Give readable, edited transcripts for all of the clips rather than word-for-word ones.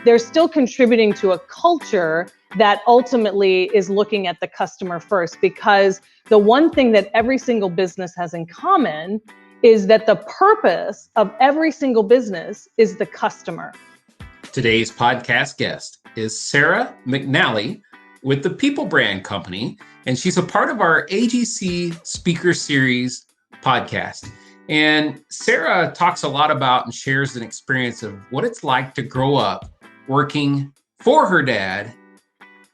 they're still contributing to a culture that ultimately is looking at the customer first, because the one thing that every single business has in common is that the purpose of every single business is the customer. Today's podcast guest is Sarah McNally with the People Brand Company, and she's a part of our AGC Speaker Series podcast. And Sarah talks a lot about and shares an experience of what it's like to grow up working for her dad,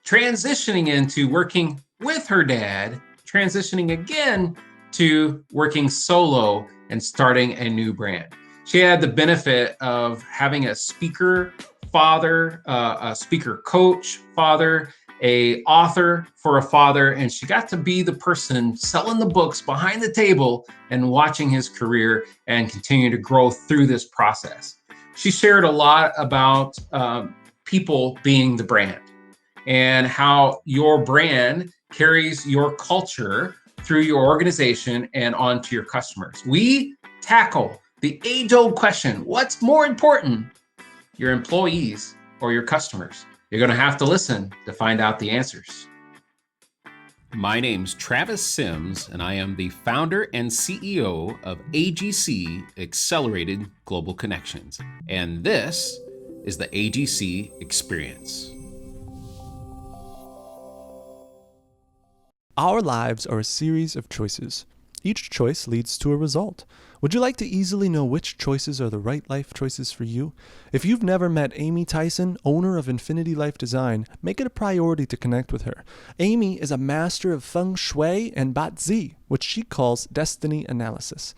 transitioning into working with her dad, transitioning again to working solo and starting a new brand. She had the benefit of having a speaker father, a speaker coach father, a author for a father, and she got to be the person selling the books behind the table and watching his career and continue to grow through this process. She shared a lot about people being the brand and how your brand carries your culture through your organization and onto your customers. We tackle the age-old question, what's more important, your employees or your customers? You're going to have to listen to find out the answers. My name's Travis Sims, and I am the founder and CEO of AGC Accelerated Global Connections. And this is the AGC Experience. Our lives are a series of choices. Each choice leads to a result. Would you like to easily know which choices are the right life choices for you? If you've never met Amy Tyson, owner of Infinity Life Design, make it a priority to connect with her. Amy is a master of Feng Shui and Bat-Zi, which she calls destiny analysis.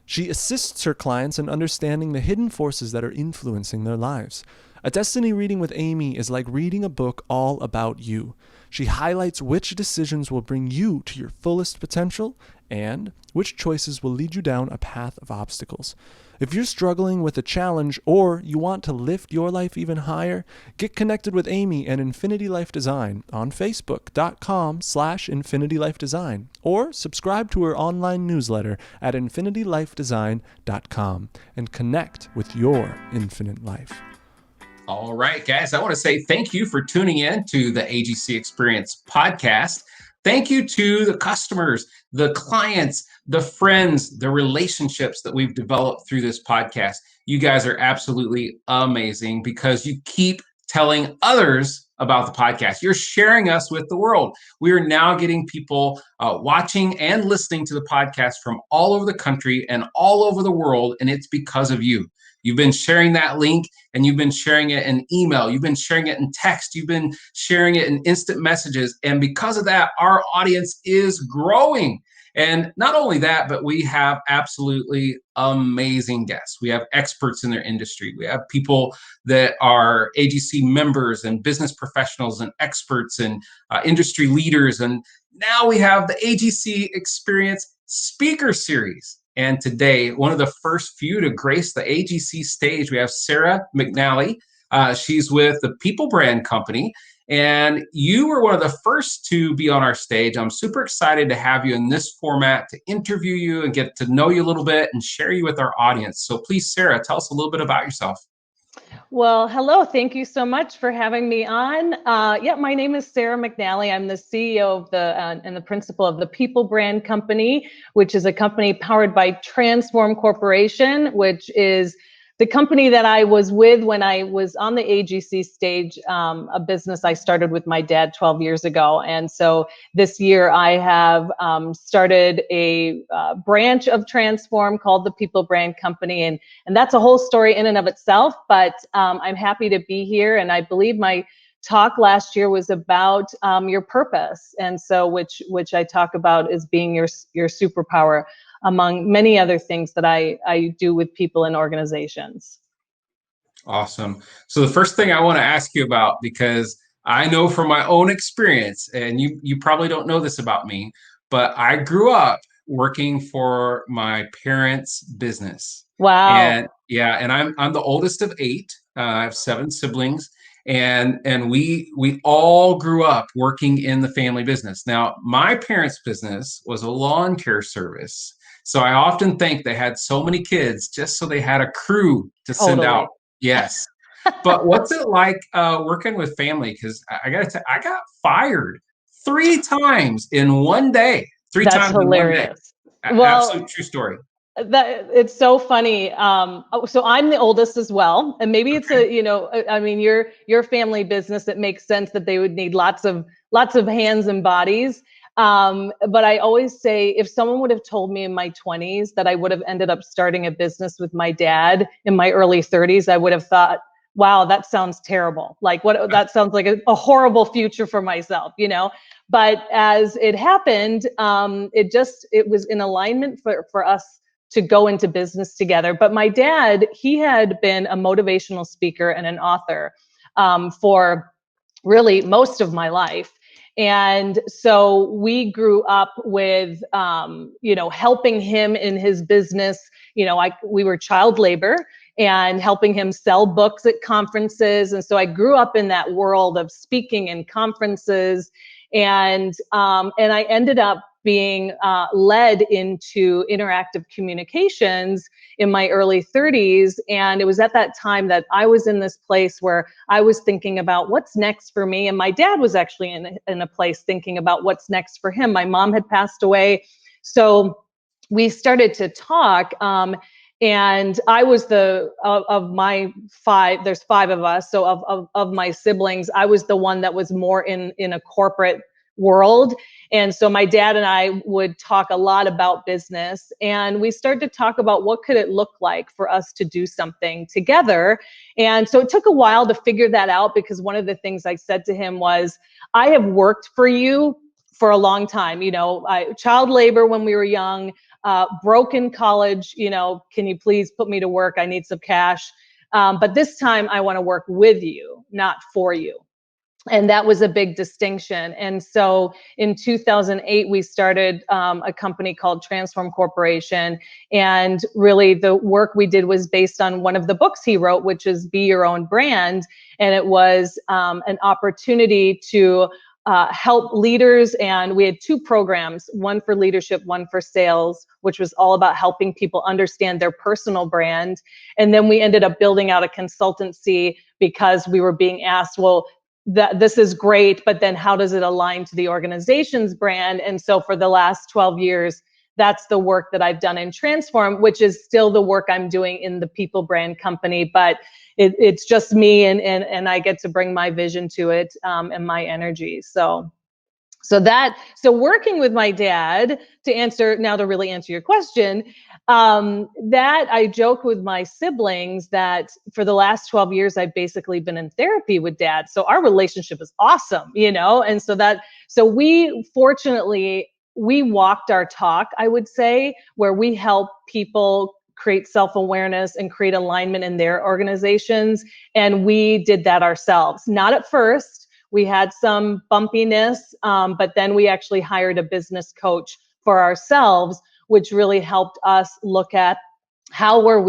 She assists her clients in understanding the hidden forces that are influencing their lives. A destiny reading with Amy is like reading a book all about you. She highlights which decisions will bring you to your fullest potential and which choices will lead you down a path of obstacles. If you're struggling with a challenge or you want to lift your life even higher, get connected with Amy and Infinity Life Design on Facebook.com/InfinityLifeDesign or subscribe to her online newsletter at InfinityLifeDesign.com and connect with your infinite life. All right, guys, I want to say thank you for tuning in to the AGC Experience podcast. Thank you to the customers, the clients, the friends, the relationships that we've developed through this podcast. You guys are absolutely amazing because you keep telling others about the podcast. You're sharing us with the world. We are now getting people watching and listening to the podcast from all over the country and all over the world, and it's because of you. You've been sharing that link and you've been sharing it in email. You've been sharing it in text. You've been sharing it in instant messages. And because of that, our audience is growing. And not only that, but we have absolutely amazing guests. We have experts in their industry. We have people that are AGC members and business professionals and experts and industry leaders. And now we have the AGC Experience Speaker Series. And today, one of the first few to grace the AGC stage, we have Sarah McNally. She's with the People Brand Company. And you were one of the first to be on our stage. I'm super excited to have you in this format to interview you and get to know you a little bit and share you with our audience. So please, Sarah, tell us a little bit about yourself. Well, hello. Thank you so much for having me on. My name is Sarah McNally. I'm the CEO of and the principal of the People Brand Company, which is a company powered by Transform Corporation, which is the company that I was with when I was on the AGC stage, a business I started with my dad 12 years ago. And so this year I have started a branch of Transform called the People Brand Company. And that's a whole story in and of itself, but I'm happy to be here. And I believe my talk last year was about your purpose. And so which I talk about as being your superpower, among many other things that I do with people and organizations. Awesome. So the first thing I want to ask you about, because I know from my own experience, and you probably don't know this about me, but I grew up working for my parents' business. Wow. And I'm the oldest of 8. I have 7 siblings. And we all grew up working in the family business. Now, my parents' business was a lawn care service. So I often think they had so many kids just so they had a crew to send out. Yes. But what's it like working with family? Because I got to tell, I got fired 3 times in one day. Three That's times in one day. hilarious. Well, Absolute true story. that it's so funny. So I'm the oldest as well, and maybe it's Okay. a, I mean, your family business. It makes sense that they would need lots of hands and bodies. But I always say, if someone would have told me in my 20s that I would have ended up starting a business with my dad in my early 30s, I would have thought, wow, that sounds terrible. Like, what, that sounds like a horrible future for myself, But as it happened, it was in alignment for us to go into business together. But my dad, he had been a motivational speaker and an author for really most of my life. And so we grew up with, helping him in his business. We were child labor and helping him sell books at conferences. And so I grew up in that world of speaking in conferences. And I ended up being led into interactive communications in my early 30s. And it was at that time that I was in this place where I was thinking about what's next for me. And my dad was actually in a place thinking about what's next for him. My mom had passed away. So we started to talk. And I was of my five, there's 5 of us. So of my siblings, I was the one that was more in a corporate world. And so my dad and I would talk a lot about business, and we started to talk about what could it look like for us to do something together. And so it took a while to figure that out, because one of the things I said to him was, I have worked for you for a long time. Child labor when we were young, broke in college, can you please put me to work? I need some cash. But this time I want to work with you, not for you. And that was a big distinction. And so in 2008, we started a company called Transform Corporation. And really the work we did was based on one of the books he wrote, which is Be Your Own Brand. And it was an opportunity to help leaders. And we had 2 programs, one for leadership, one for sales, which was all about helping people understand their personal brand. And then we ended up building out a consultancy, because we were being asked, well, that this is great, but then how does it align to the organization's brand? And so for the last 12 years, that's the work that I've done in Transform, which is still the work I'm doing in the People Brand Company, but it's just me, and I get to bring my vision to it, and my energy. So working with my dad, to really answer your question, that I joke with my siblings that for the last 12 years, I've basically been in therapy with dad. So our relationship is awesome, and so we walked our talk, I would say, where we help people create self-awareness and create alignment in their organizations. And we did that ourselves. Not at first. We had some bumpiness, but then we actually hired a business coach for ourselves, which really helped us look at what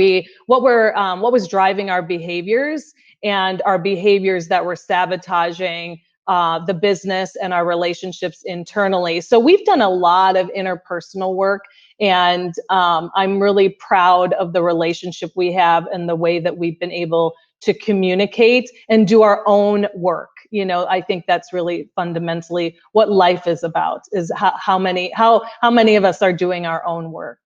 was driving our behaviors, and our behaviors that were sabotaging the business and our relationships internally. So we've done a lot of interpersonal work, and I'm really proud of the relationship we have and the way that we've been able to communicate and do our own work. I think that's really fundamentally what life is about, is how many of us are doing our own work.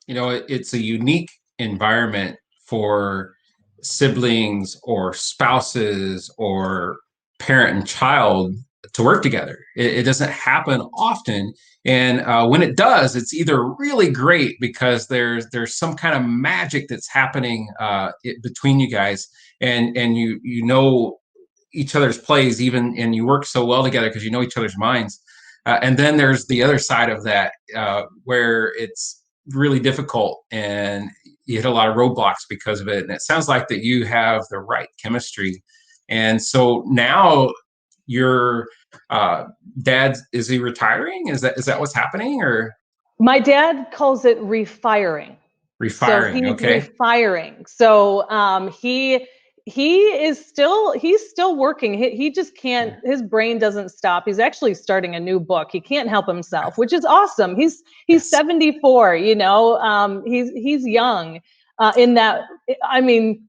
It's a unique environment for siblings or spouses or parent and child to work together. It doesn't happen often. And when it does, it's either really great because there's some kind of magic that's happening between you guys, and you know each other's plays, even, and you work so well together because you know each other's minds. And then there's the other side of that, where it's really difficult and you hit a lot of roadblocks because of it. And it sounds like that you have the right chemistry. And so now your dad, is he retiring? Is that what's happening, or My dad calls it refiring. So refiring? he's Okay. refiring. So he's still working. He just can't, his brain doesn't stop. He's actually starting a new book. He can't help himself, which is awesome. He's Yes. 74, he's young in that, I mean,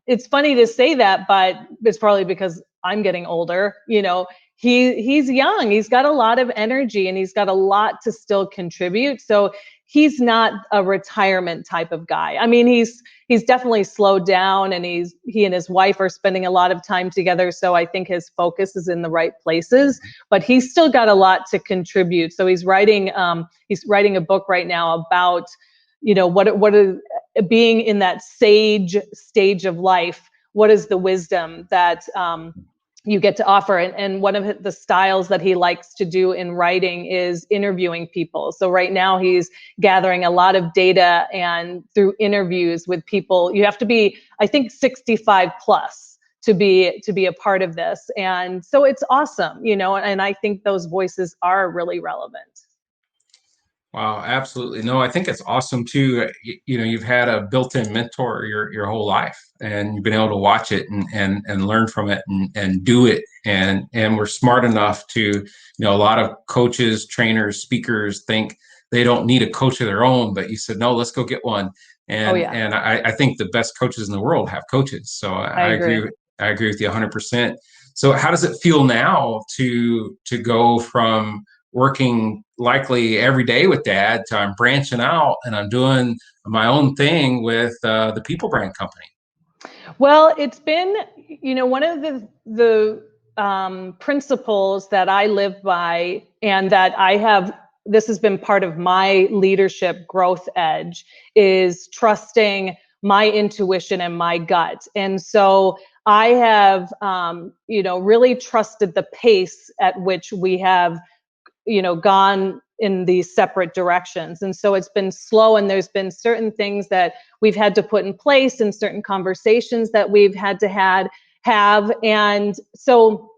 it's funny to say that, but it's probably because I'm getting older. He's young, he's got a lot of energy, and he's got a lot to still contribute. So he's not a retirement type of guy. I mean, he's definitely slowed down, and he and his wife are spending a lot of time together. So I think his focus is in the right places, but he's still got a lot to contribute. So he's writing a book right now about, what is being in that sage stage of life. What is the wisdom that you get to offer? And one of the styles that he likes to do in writing is interviewing people. So right now he's gathering a lot of data, and through interviews with people, you have to be, I think, 65 plus to be a part of this. And so it's awesome, and I think those voices are really relevant. Wow, absolutely. No, I think it's awesome too. You've had a built-in mentor your whole life, and you've been able to watch it and learn from it and do it. And we're smart enough to, a lot of coaches, trainers, speakers think they don't need a coach of their own, but you said, no, let's go get one. And yeah. and I think the best coaches in the world have coaches. So I agree. I agree with you 100%. So how does it feel now to go from working likely every day with Dad to I'm branching out and I'm doing my own thing with the People Brand Company? Well, it's been, one of the principles that I live by, and that this has been part of my leadership growth edge, is trusting my intuition and my gut. And so I have, really trusted the pace at which we have, gone in these separate directions. And so it's been slow, and there's been certain things that we've had to put in place, and certain conversations that we've had to have. And so,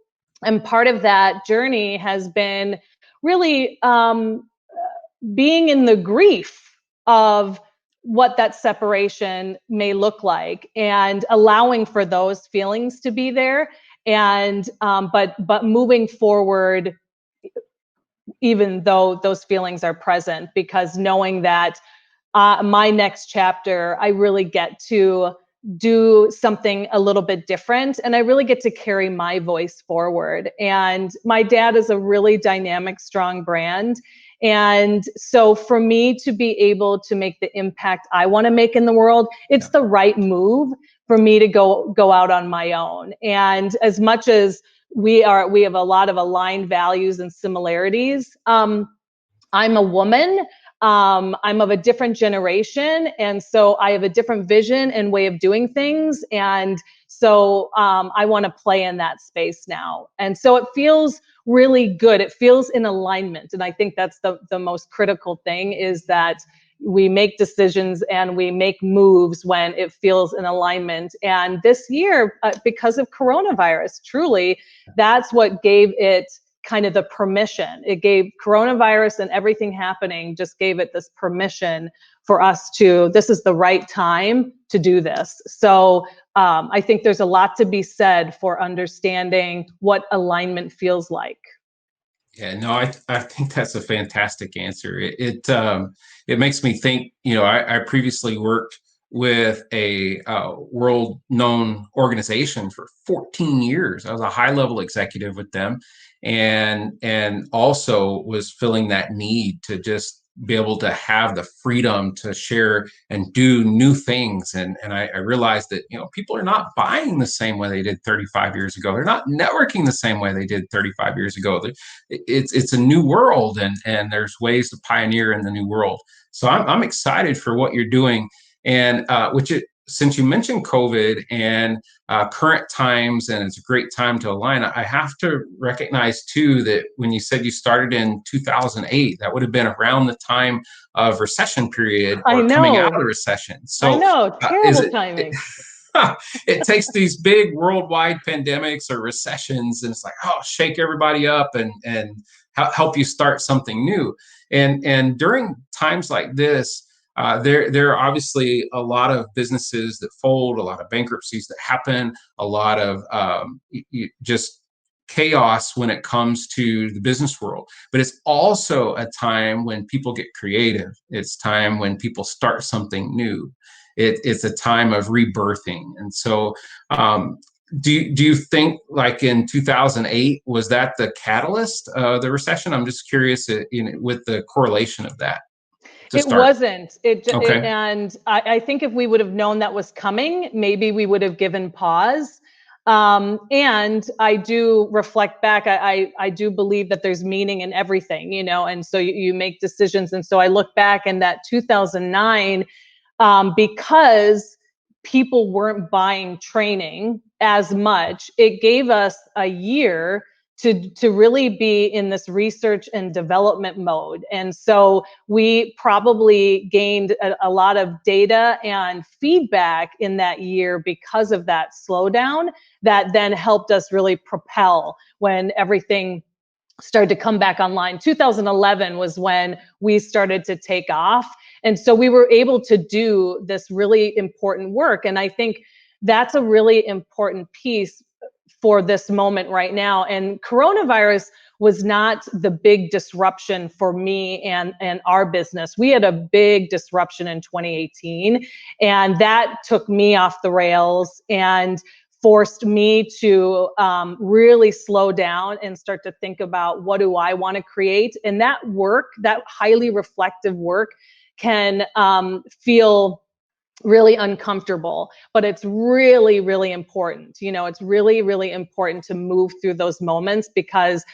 and part of that journey has been really being in the grief of what that separation may look like, and allowing for those feelings to be there, and but moving forward even though those feelings are present, because knowing that my next chapter, I really get to do something a little bit different, and I really get to carry my voice forward. And my dad is a really dynamic, strong brand. And so for me to be able to make the impact I want to make in the world, it's the right move for me to go out on my own. And as much as we have a lot of aligned values and similarities, I'm a woman. I'm of a different generation, and so I have a different vision and way of doing things. And so I want to play in that space now. And so it feels really good. It feels in alignment. And I think that's the most critical thing, is that we make decisions and we make moves when it feels in alignment. And this year, because of coronavirus, truly, that's what gave it kind of the permission. It gave coronavirus and everything happening, just gave it this permission for us this is the right time to do this. So I think there's a lot to be said for understanding what alignment feels like. Yeah, no, I think that's a fantastic answer. It makes me think, I previously worked with a world-known organization for 14 years. I was a high-level executive with them, and also was feeling that need to just be able to have the freedom to share and do new things. And I realized that, people are not buying the same way they did 35 years ago. They're not networking the same way they did 35 years ago. It's a new world, and there's ways to pioneer in the new world. So I'm excited for what you're doing. And since you mentioned COVID and current times, and it's a great time to align, I have to recognize too that when you said you started in 2008, that would have been around the time of recession period, or coming out of recession. So I know, terrible timing. It takes these big worldwide pandemics or recessions, and it's like, oh, shake everybody up and help you start something new. And during times like this, there are obviously a lot of businesses that fold, a lot of bankruptcies that happen, a lot of just chaos when it comes to the business world. But it's also a time when people get creative. It's time when people start something new. it's a time of rebirthing. And so, do you think, like in 2008, was that the catalyst, the recession? I'm just curious, with the correlation of that to It start. wasn't. Okay. And I think if we would have known that was coming, maybe we would have given pause. And I do reflect back. I do believe that there's meaning in everything, and so you make decisions. And so I look back, and that 2009, because people weren't buying training as much, it gave us a year to really be in this research and development mode. And so we probably gained a lot of data and feedback in that year because of that slowdown, that then helped us really propel when everything started to come back online. 2011 was when we started to take off. And so we were able to do this really important work. And I think that's a really important piece for this moment right now. And coronavirus was not the big disruption for me and our business. We had a big disruption in 2018, and that took me off the rails and forced me to really slow down and start to think about, what do I want to create? And that work, that highly reflective work, can feel really uncomfortable, but it's really, really important. It's really, really important to move through those moments, because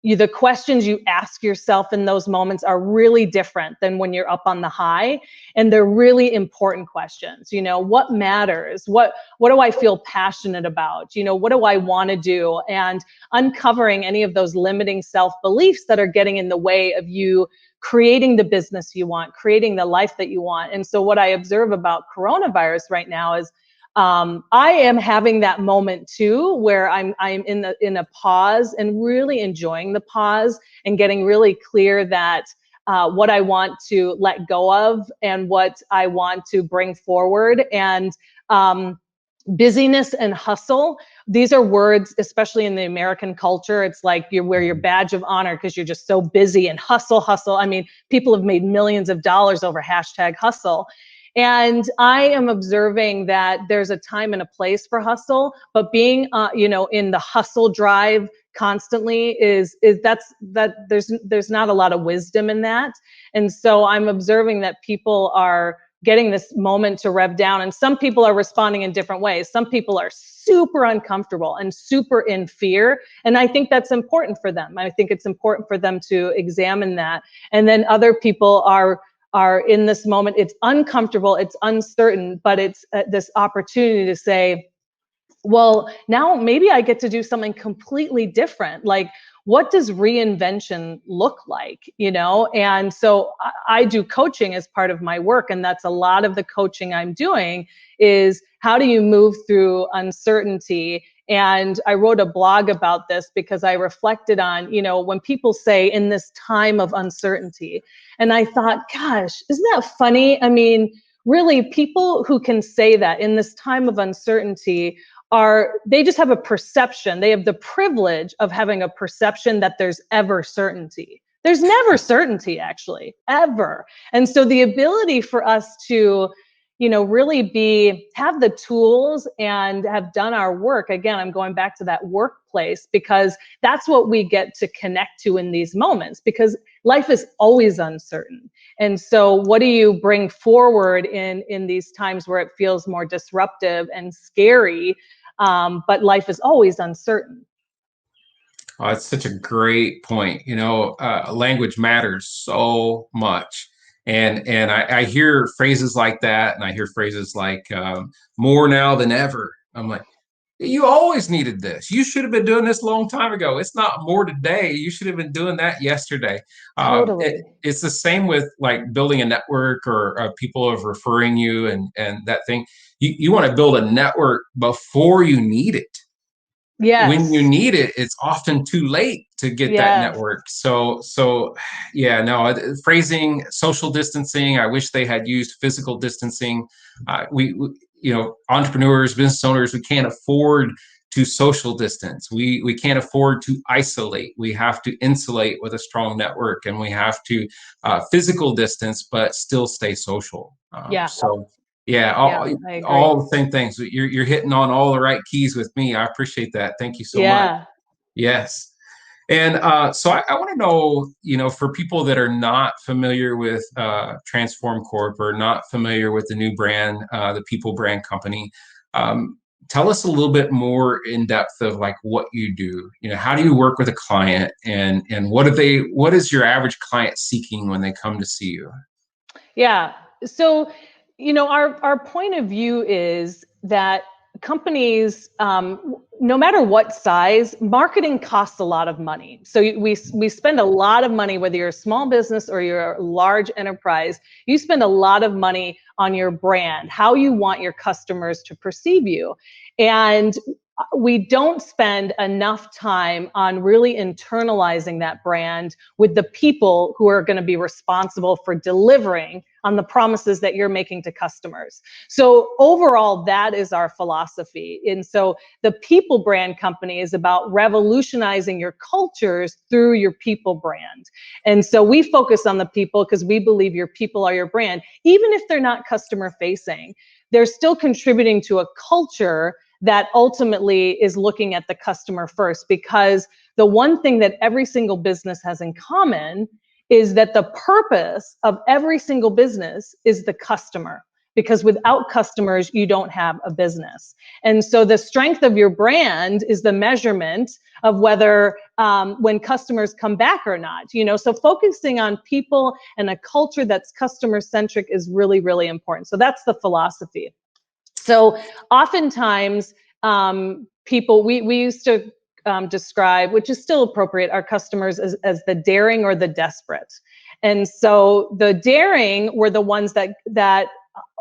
the questions you ask yourself in those moments are really different than when you're up on the high. And they're really important questions. What matters? What do I feel passionate about? What do I want to do? And uncovering any of those limiting self-beliefs that are getting in the way of you creating the business you want, creating the life that you want. And so what I observe about coronavirus right now is, I am having that moment too, where I'm in a pause and really enjoying the pause and getting really clear that what I want to let go of and what I want to bring forward. And busyness and hustle, these are words, especially in the American culture. It's like you wear your badge of honor because you're just so busy, and hustle. I mean, people have made millions of dollars over #hustle. And I am observing that there's a time and a place for hustle, but being, in the hustle drive constantly is there's not a lot of wisdom in that. And so I'm observing that people are getting this moment to rev down, and some people are responding in different ways. Some people are super uncomfortable and super in fear, and I think that's important for them. I think it's important for them to examine that. And then other people are in this moment. It's uncomfortable, it's uncertain, but it's this opportunity to say, well, now maybe I get to do something completely different. Like, what does reinvention look like? And so I do coaching as part of my work. And that's a lot of the coaching I'm doing, is how do you move through uncertainty? And I wrote a blog about this because I reflected on, when people say, in this time of uncertainty. And I thought, gosh, isn't that funny? I mean, really, people who can say that in this time of uncertainty they just have a perception. They have the privilege of having a perception that there's ever certainty. There's never certainty, actually, ever. And so the ability for us to, really have the tools and have done our work. Again, I'm going back to that workplace, because that's what we get to connect to in these moments, because life is always uncertain. And so what do you bring forward in these times where it feels more disruptive and scary? But life is always uncertain. Oh, that's such a great point. Language matters so much. And I hear phrases like that, and I hear phrases like, more now than ever. I'm like, you always needed this. You should have been doing this a long time ago. It's not more today. You should have been doing that yesterday. Totally. It's the same with like building a network, or people of referring you, and that thing. You want to build a network before you need it. When you Yes. need it, it's often too late to get that Yes. network. So yeah, no, phrasing, social distancing. I wish they had used physical distancing. We entrepreneurs, business owners, we can't afford to social distance. We can't afford to isolate. We have to insulate with a strong network, and we have to physical distance, but still stay social. Yeah. So Yeah, Yeah, I agree. all the same things. You're hitting on all the right keys with me. I appreciate that. Thank you so much. Yeah. Yes. And so I want to know, for people that are not familiar with Transform Corp or not familiar with the new brand, the People Brand Company, tell us a little bit more in depth of like what you do. How do you work with a client, and what is your average client seeking when they come to see you? Yeah. So, our point of view is that companies, no matter what size, marketing costs a lot of money. So we spend a lot of money, whether you're a small business or you're a large enterprise, you spend a lot of money on your brand, how you want your customers to perceive you. And we don't spend enough time on really internalizing that brand with the people who are going to be responsible for delivering on the promises that you're making to customers. So overall, that is our philosophy. And so the People Brand Company is about revolutionizing your cultures through your people brand. And so we focus on the people because we believe your people are your brand. Even if they're not customer facing, they're still contributing to a culture that ultimately is looking at the customer first, because the one thing that every single business has in common is that the purpose of every single business is the customer, because without customers, you don't have a business. And so the strength of your brand is the measurement of whether when customers come back or not. So focusing on people and a culture that's customer centric is really, really important. So that's the philosophy. So oftentimes, people, we used to describe, which is still appropriate, our customers as the daring or the desperate. And so the daring were the ones that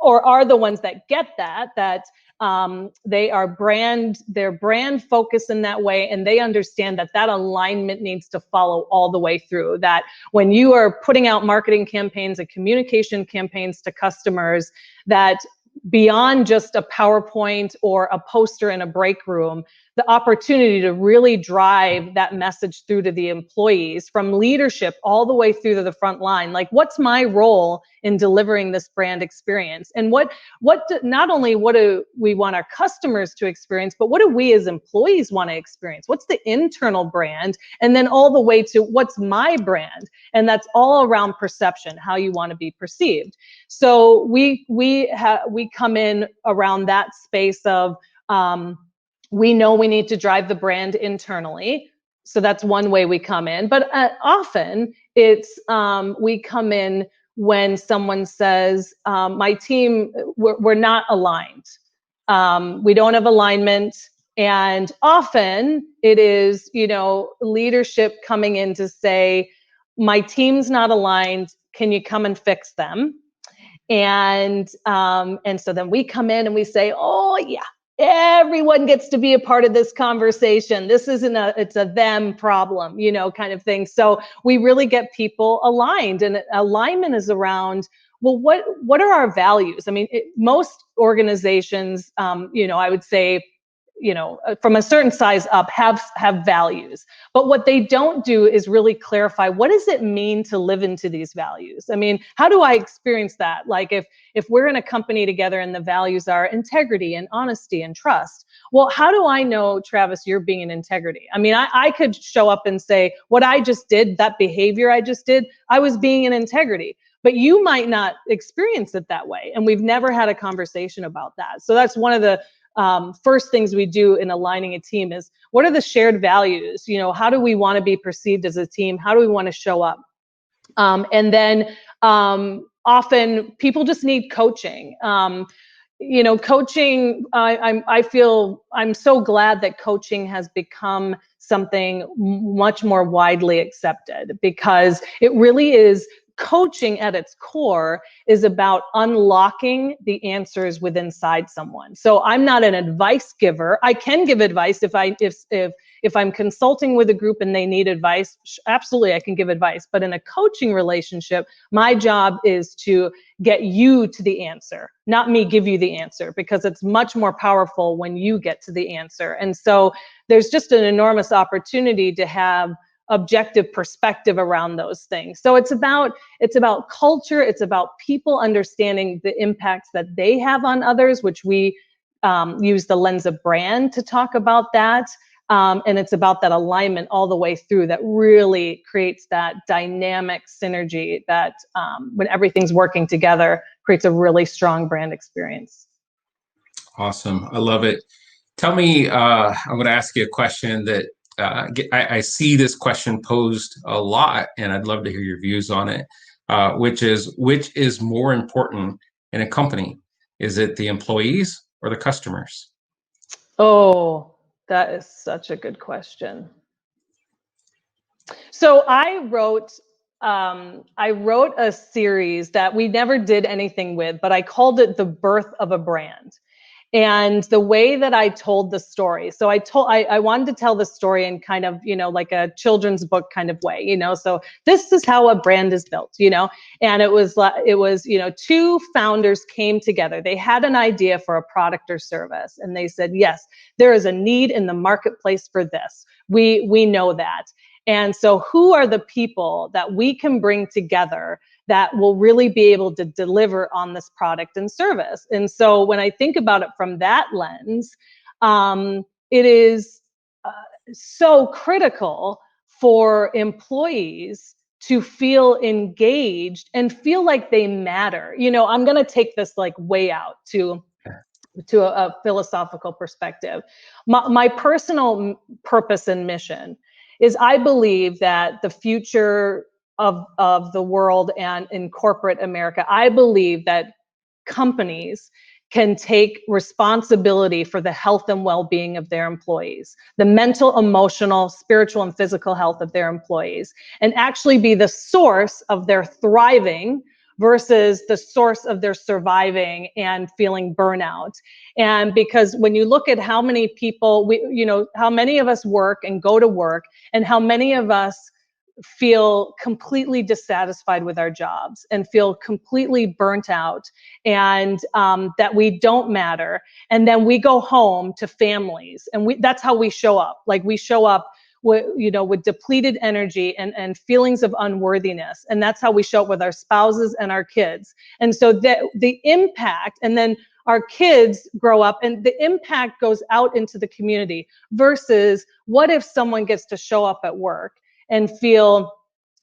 are the ones that get that they are their brand focused in that way, and they understand that alignment needs to follow all the way through. That when you are putting out marketing campaigns and communication campaigns to customers, that beyond just a PowerPoint or a poster in a break room, the opportunity to really drive that message through to the employees, from leadership all the way through to the front line. Like, what's my role in delivering this brand experience? And not only what do we want our customers to experience, but what do we as employees want to experience? What's the internal brand? And then all the way to what's my brand? And that's all around perception, how you want to be perceived. So we come in around that space of, we know we need to drive the brand internally. So that's one way we come in. But often it's, we come in when someone says, my team, we're not aligned. We don't have alignment. And often it is, leadership coming in to say, my team's not aligned. Can you come and fix them? And so then we come in and we say, oh yeah, everyone gets to be a part of this conversation. This isn't it's a them problem, kind of thing. So we really get people aligned, and alignment is around, well, what are our values? I mean, most organizations, I would say, from a certain size up, have values. But what they don't do is really clarify, what does it mean to live into these values? I mean, how do I experience that? Like, if we're in a company together and the values are integrity and honesty and trust, well, how do I know, Travis, you're being in integrity? I mean, I could show up and say, what I just did, that behavior I just did, I was being in integrity. But you might not experience it that way. And we've never had a conversation about that. So that's one of the first things we do in aligning a team is, what are the shared values? How do we want to be perceived as a team? How do we want to show up? And then often people just need coaching. Coaching, I feel I'm so glad that coaching has become something much more widely accepted, because it really is. Coaching at its core is about unlocking the answers within inside someone. So I'm not an advice giver. I can give advice if I'm consulting with a group and they need advice. Absolutely, I can give advice. But in a coaching relationship, my job is to get you to the answer, not me give you the answer, because it's much more powerful when you get to the answer. And so there's just an enormous opportunity to have objective perspective around those things. So it's about culture. It's about people understanding the impacts that they have on others, which we use the lens of brand to talk about that. And it's about that alignment all the way through that really creates that dynamic synergy that when everything's working together, creates a really strong brand experience. Awesome. I love it. Tell me, I'm going to ask you a question that I see this question posed a lot, and I'd love to hear your views on it, which is more important in a company? Is it the employees or the customers? Oh, that is such a good question. So I wrote a series that we never did anything with, but I called it The Birth of a Brand. And the way that I told the story, so I wanted to tell the story in kind of, like a children's book kind of way, so this is how a brand is built, and it was, two founders came together. They had an idea for a product or service, and they said, yes, there is a need in the marketplace for this. We know that. And so who are the people that we can bring together that will really be able to deliver on this product and service? And so when I think about it from that lens, it is so critical for employees to feel engaged and feel like they matter. I'm going to take this like way out to a philosophical perspective. My personal purpose and mission is I believe that the future of the world and in corporate America, I believe that companies can take responsibility for the health and well-being of their employees, the mental, emotional, spiritual, and physical health of their employees, and actually be the source of their thriving versus the source of their surviving and feeling burnout. And because when you look at how many people, how many of us work and go to work, and how many of us feel completely dissatisfied with our jobs and feel completely burnt out, and that we don't matter. And then we go home to families, and that's how we show up. Like we show up with depleted energy and feelings of unworthiness. And that's how we show up with our spouses and our kids. And so the impact, and then our kids grow up and the impact goes out into the community, versus what if someone gets to show up at work and feel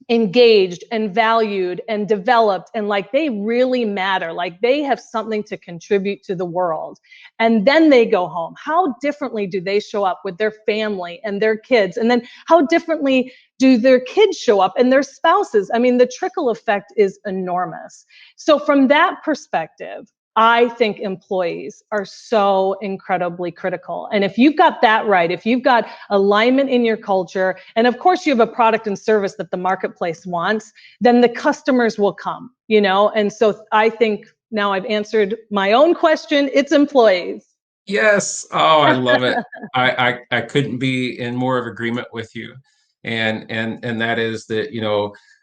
engaged and valued and developed and like they really matter, like they have something to contribute to the world. And then they go home. How differently do they show up with their family and their kids? And then how differently do their kids show up and their spouses? I mean, the trickle effect is enormous. So from that perspective, I think employees are so incredibly critical. And if you've got that right, if you've got alignment in your culture, and of course you have a product and service that the marketplace wants, then the customers will come, And so I think now I've answered my own question. It's employees. Yes. Oh, I love it. I couldn't be in more of agreement with you. And that is that,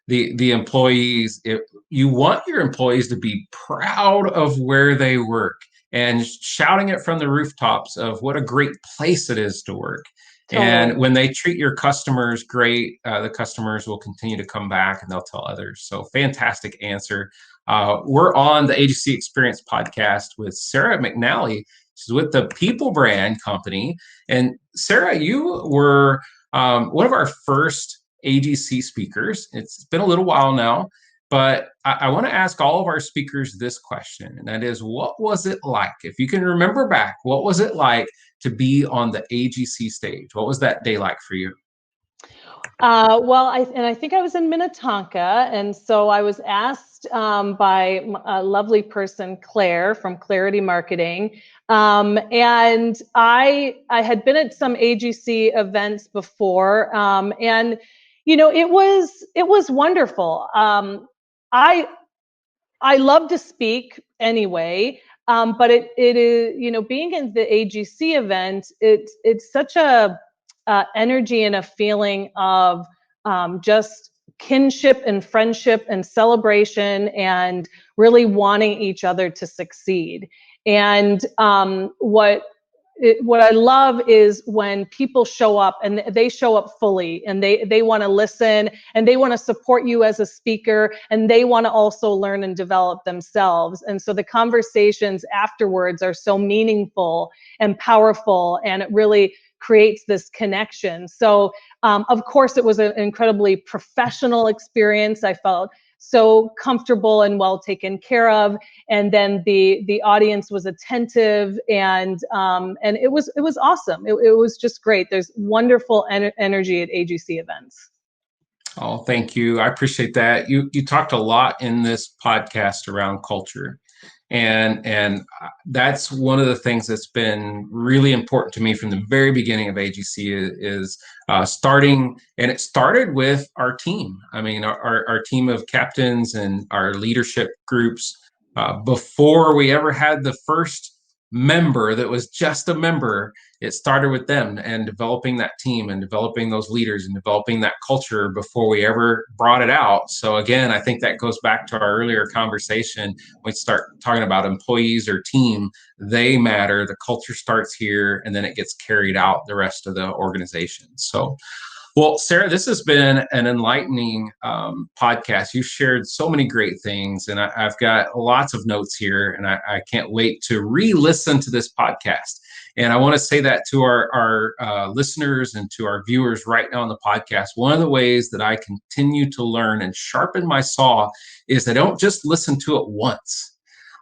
the employees, if you want your employees to be proud of where they work and shouting it from the rooftops of what a great place it is to work. Totally. And when they treat your customers great, the customers will continue to come back and they'll tell others. So fantastic answer. We're on the Agency Experience podcast with Sarah McNally. She's with the People Brand Company. And Sarah, you were one of our first AGC speakers. It's been a little while now, but I want to ask all of our speakers this question, and that is, what was it like? If you can remember back, what was it like to be on the AGC stage? What was that day like for you? Well, I think I was in Minnetonka, and so I was asked by a lovely person, Claire from Clarity Marketing, and I had been at some AGC events before, and it was wonderful. I love to speak anyway, but it is, being in the AGC event, it's such a energy and a feeling of just kinship and friendship and celebration and really wanting each other to succeed. And what what I love is when people show up and they show up fully, and they want to listen, and they want to support you as a speaker, and they want to also learn and develop themselves. And so the conversations afterwards are so meaningful and powerful, and it really creates this connection. So of course, it was an incredibly professional experience. I felt so comfortable and well taken care of, and then the audience was attentive, and it was awesome. It was just great. There's wonderful energy at AGC events. Oh, thank you. I appreciate that. You talked a lot in this podcast around culture. And that's one of the things that's been really important to me from the very beginning of AGC is starting, and it started with our team. I mean, our team of captains and our leadership groups, before we ever had the first member that was just a member, it started with them and developing that team and developing those leaders and developing that culture before we ever brought it out. So again, I think that goes back to our earlier conversation. We start talking about employees or team, they matter. The culture starts here, and then it gets carried out the rest of the organization. So, well, Sarah, this has been an enlightening podcast. You've shared so many great things, and I've got lots of notes here, and I can't wait to re-listen to this podcast. And I want to say that to our listeners and to our viewers right now on the podcast. One of the ways that I continue to learn and sharpen my saw is I don't just listen to it once.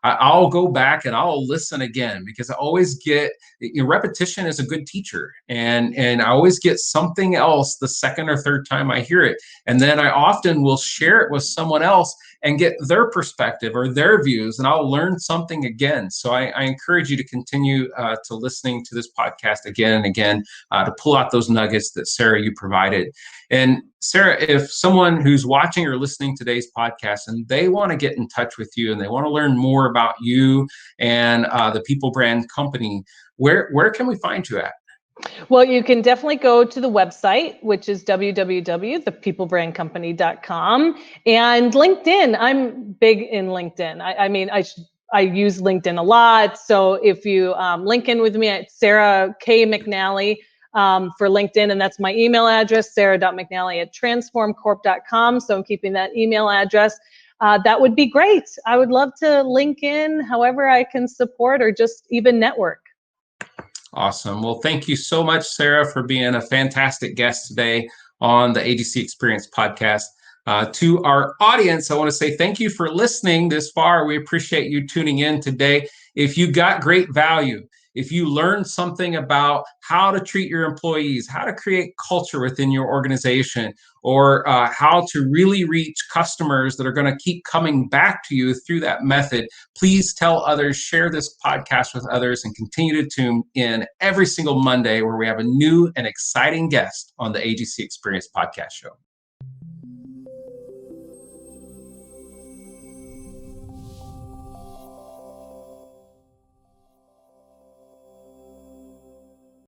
I'll go back and I'll listen again, because I always get, repetition is a good teacher, and I always get something else the second or third time I hear it. And then I often will share it with someone else and get their perspective or their views, and I'll learn something again. So I encourage you to continue to listening to this podcast again and again, to pull out those nuggets that Sarah, you provided. And Sarah, if someone who's watching or listening to today's podcast and they want to get in touch with you and they want to learn more about you and the People Brand Company, where can we find you at? Well, you can definitely go to the website, which is www.thepeoplebrandcompany.com, and LinkedIn. I'm big in LinkedIn. I use LinkedIn a lot. So if you link in with me at Sarah K. McNally for LinkedIn, and that's my email address, sarah.mcnally@transformcorp.com. So I'm keeping that email address. That would be great. I would love to link in however I can support or just even network. Awesome. Well, thank you so much, Sarah, for being a fantastic guest today on the AGC Experience podcast. To our audience, I want to say thank you for listening this far. We appreciate you tuning in today. If you got great value, if you learned something about how to treat your employees, how to create culture within your organization, or how to really reach customers that are going to keep coming back to you through that method, please tell others, share this podcast with others, and continue to tune in every single Monday where we have a new and exciting guest on the AGC Experience podcast show.